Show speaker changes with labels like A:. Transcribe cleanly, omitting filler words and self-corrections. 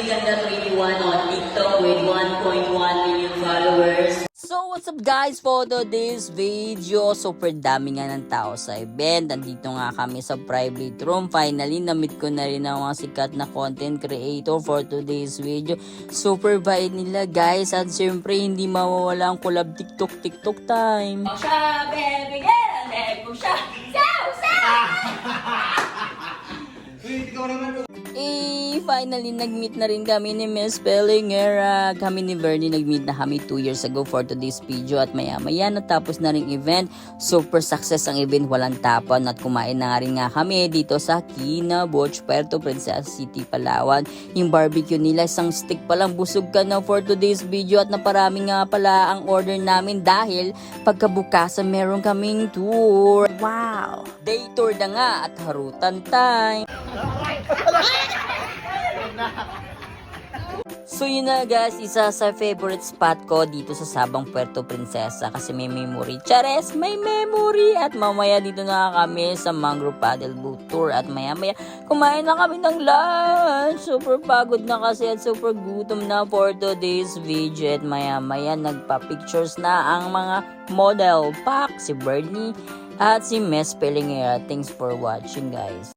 A: Ganda21 on TikTok with 1.1 million followers.
B: So what's up guys, for today's video, super dami nga ng tao sa event. Nandito nga kami sa private room. Finally, na-meet ko na rin ang mga sikat na content creator for today's video. Super bait nila guys, at syempre hindi mawawala ang collab TikTok time.
A: Siya, baby girl, leg mo siya.
B: Finally, nag-meet na rin kami ni Miss Pelingera. Kami ni Vernie, nag-meet na kami 2 years ago for today's video. At maya-maya, natapos na rin event. Super success ang event, walang tapan. At kumain na rin nga kami dito sa Kinaboch, Puerto Princesa City, Palawan. Yung barbecue nila, isang stick pa lang, busog ka na for today's video. At naparami nga pala ang order namin dahil pagkabukasan meron kaming tour. Wow! Day tour na nga at harutan time. So yun na guys, isa sa favorite spot ko dito sa Sabang, Puerto Princesa kasi may memory. Chares, may memory! At mamaya dito na kami sa Mangrove Paddle Boat Tour at maya-maya kumain na kami ng lunch. Super pagod na kasi at super gutom na for today's video. At maya-maya nagpa-pictures na ang mga model pack, si Bernie at si Miss Pelingera. Thanks for watching guys.